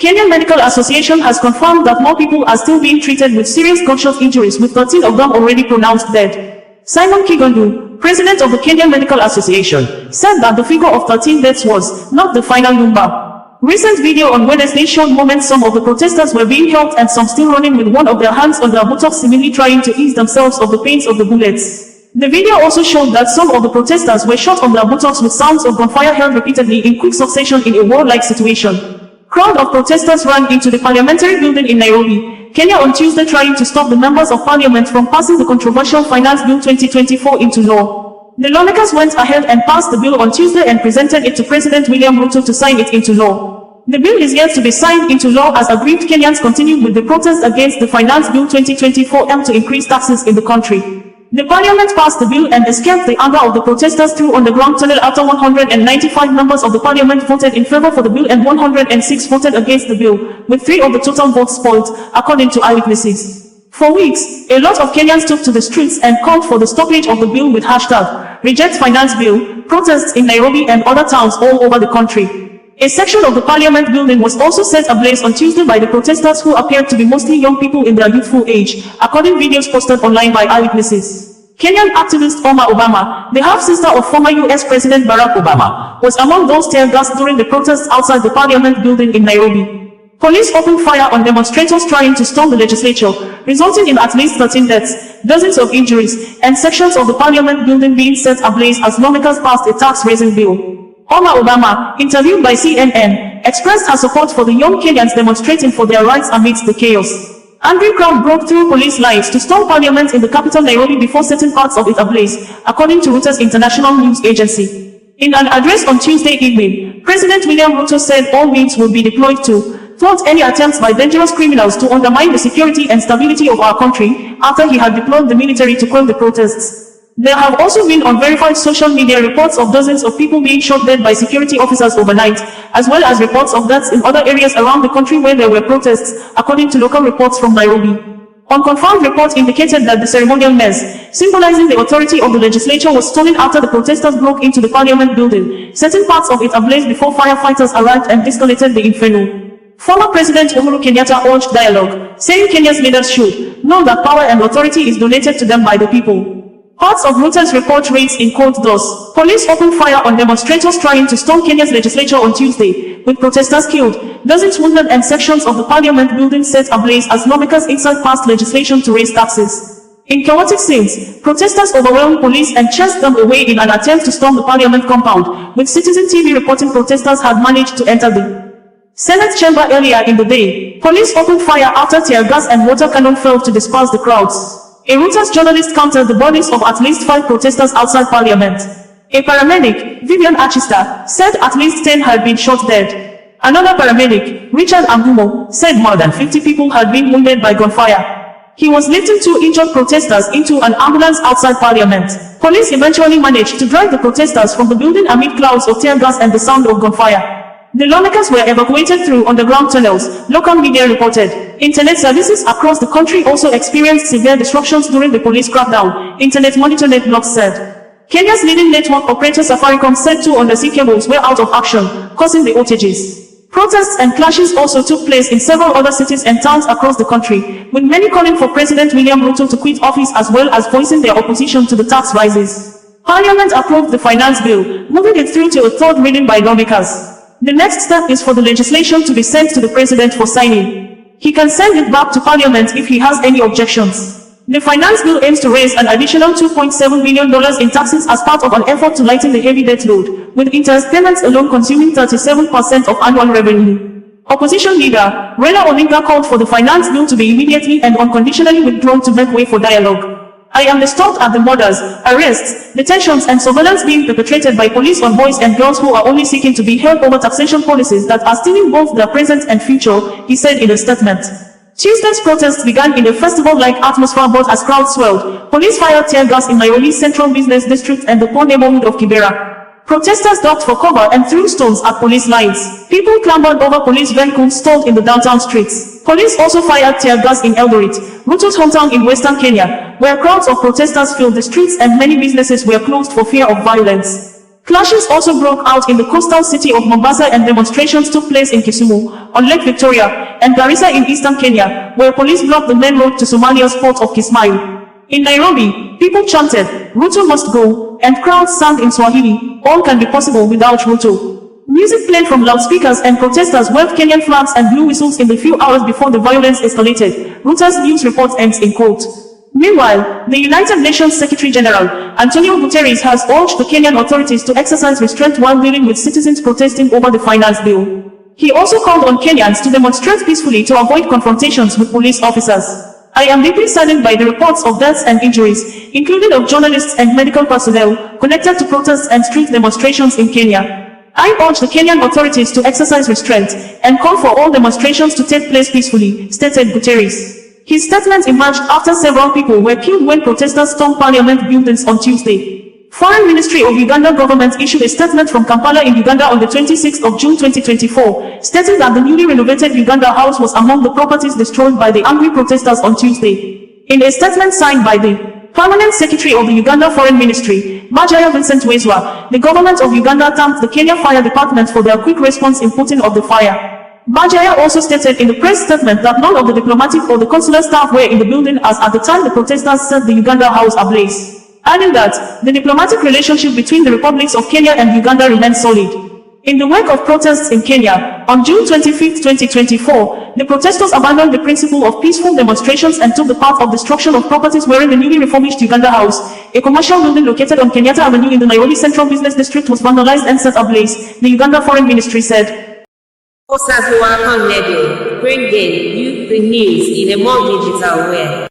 Kenyan Medical Association has confirmed that more people are still being treated with serious gunshot injuries, with 13 of them already pronounced dead. Simon Kigondu, president of the Kenyan Medical Association, said that the figure of 13 deaths was not the final number. Recent video on Wednesday showed moments some of the protesters were being helped and some still running with one of their hands on their buttocks, seemingly trying to ease themselves of the pains of the bullets. The video also showed that some of the protesters were shot on their buttocks with sounds of gunfire heard repeatedly in quick succession in a war-like situation. Crowd of protesters ran into the parliamentary building in Nairobi, Kenya on Tuesday, trying to stop the members of parliament from passing the controversial Finance Bill 2024 into law. The lawmakers went ahead and passed the bill on Tuesday and presented it to President William Ruto to sign it into law. The bill is yet to be signed into law as aggrieved Kenyans continued with the protest against the Finance Bill 2024 aimed to increase taxes in the country. The parliament passed the bill and escaped the anger of the protesters through underground tunnel after 195 members of the parliament voted in favor for the bill and 106 voted against the bill, with 3 of the total votes spoiled, according to eyewitnesses. For weeks, a lot of Kenyans took to the streets and called for the stoppage of the bill with hashtag Reject Finance Bill. Protests in Nairobi and other towns all over the country. A section of the parliament building was also set ablaze on Tuesday by the protesters, who appeared to be mostly young people in their youthful age, according to videos posted online by eyewitnesses. Kenyan activist Omar Obama, the half-sister of former US President Barack Obama, was among those tear-gassed during the protests outside the parliament building in Nairobi. Police opened fire on demonstrators trying to storm the legislature, resulting in at least 13 deaths, dozens of injuries, and sections of the parliament building being set ablaze as lawmakers passed a tax-raising bill. Omar Obama, interviewed by CNN, expressed her support for the young Kenyans demonstrating for their rights amidst the chaos. Angry crowd broke through police lines to storm parliament in the capital Nairobi before setting parts of it ablaze, according to Reuters International News Agency. In an address on Tuesday evening, President William Ruto said all means will be deployed to thwart any attempts by dangerous criminals to undermine the security and stability of our country, after he had deployed the military to quell the protests. There have also been unverified social media reports of dozens of people being shot dead by security officers overnight, as well as reports of deaths in other areas around the country where there were protests, according to local reports from Nairobi. Unconfirmed reports indicated that the ceremonial mess, symbolizing the authority of the legislature, was stolen after the protesters broke into the parliament building, setting parts of it ablaze before firefighters arrived and de-escalated the inferno. Former President Uhuru Kenyatta urged dialogue, saying Kenya's leaders should know that power and authority is donated to them by the people. Parts of Reuters report raids in cold doors. Police opened fire on demonstrators trying to storm Kenya's legislature on Tuesday, with protesters killed, dozens wounded, and sections of the parliament building set ablaze as lawmakers inside passed legislation to raise taxes. In chaotic scenes, protesters overwhelmed police and chased them away in an attempt to storm the parliament compound, with Citizen TV reporting protesters had managed to enter the Senate chamber earlier in the day. Police opened fire after tear gas and water cannon fell to disperse the crowds. A Reuters journalist counted the bodies of at least 5 protesters outside parliament. A paramedic, Vivian Achista, said at least 10 had been shot dead. Another paramedic, Richard Angumo, said more than 50 people had been wounded by gunfire. He was lifting 2 injured protesters into an ambulance outside parliament. Police eventually managed to drive the protesters from the building amid clouds of tear gas and the sound of gunfire. The lawmakers were evacuated through underground tunnels, local media reported. Internet services across the country also experienced severe disruptions during the police crackdown, Internet Monitor Netblocks said. Kenya's leading network operator Safaricom said 2 undersea cables were out of action, causing the outages. Protests and clashes also took place in several other cities and towns across the country, with many calling for President William Ruto to quit office as well as voicing their opposition to the tax rises. Parliament approved the finance bill, moving it through to a 3rd reading by lawmakers. The next step is for the legislation to be sent to the president for signing. He can send it back to parliament if he has any objections. The finance bill aims to raise an additional $2.7 billion in taxes as part of an effort to lighten the heavy debt load, with interest payments alone consuming 37% of annual revenue. Opposition leader Raila Odinga called for the finance bill to be immediately and unconditionally withdrawn to make way for dialogue. I am disturbed at the murders, arrests, detentions and surveillance being perpetrated by police on boys and girls who are only seeking to be held over taxation policies that are stealing both their present and future, he said in a statement. Tuesday's protests began in a festival-like atmosphere, but as crowds swelled, police fired tear gas in Nairobi's central business district and the poor neighborhood of Kibera. Protesters ducked for cover and threw stones at police lines. People clambered over police vehicles stalled in the downtown streets. Police also fired tear gas in Eldoret, Ruto's hometown in western Kenya, where crowds of protesters filled the streets and many businesses were closed for fear of violence. Clashes also broke out in the coastal city of Mombasa and demonstrations took place in Kisumu, on Lake Victoria, and Garissa in eastern Kenya, where police blocked the main road to Somalia's port of Kismayo. In Nairobi, people chanted, "Ruto must go," and crowds sang in Swahili, "All can be possible without Ruto." Music played from loudspeakers and protesters waved Kenyan flags and blew whistles in the few hours before the violence escalated, Reuters news report ends in quote. Meanwhile, the United Nations Secretary-General, Antonio Guterres, has urged the Kenyan authorities to exercise restraint while dealing with citizens protesting over the finance bill. He also called on Kenyans to demonstrate peacefully to avoid confrontations with police officers. "I am deeply saddened by the reports of deaths and injuries, including of journalists and medical personnel, connected to protests and street demonstrations in Kenya. I urge the Kenyan authorities to exercise restraint and call for all demonstrations to take place peacefully," stated Guterres. His statement emerged after several people were killed when protesters stormed parliament buildings on Tuesday. Foreign Ministry of Uganda government issued a statement from Kampala in Uganda on the 26th of June 2024, stating that the newly renovated Uganda House was among the properties destroyed by the angry protesters on Tuesday. In a statement signed by the Permanent Secretary of the Uganda Foreign Ministry, Bajaya Vincent Wezwa, the government of Uganda thanked the Kenya Fire Department for their quick response in putting out the fire. Bajaya also stated in the press statement that none of the diplomatic or the consular staff were in the building as at the time the protesters set the Uganda House ablaze, adding that the diplomatic relationship between the republics of Kenya and Uganda remains solid. In the wake of protests in Kenya, on June 25, 2024, the protesters abandoned the principle of peaceful demonstrations and took the path of destruction of properties wherein the newly refurbished Uganda House, a commercial building located on Kenyatta Avenue in the Nairobi Central Business District, was vandalized and set ablaze, the Uganda Foreign Ministry said. OsazuwaA, bringing you the news in a more digital way.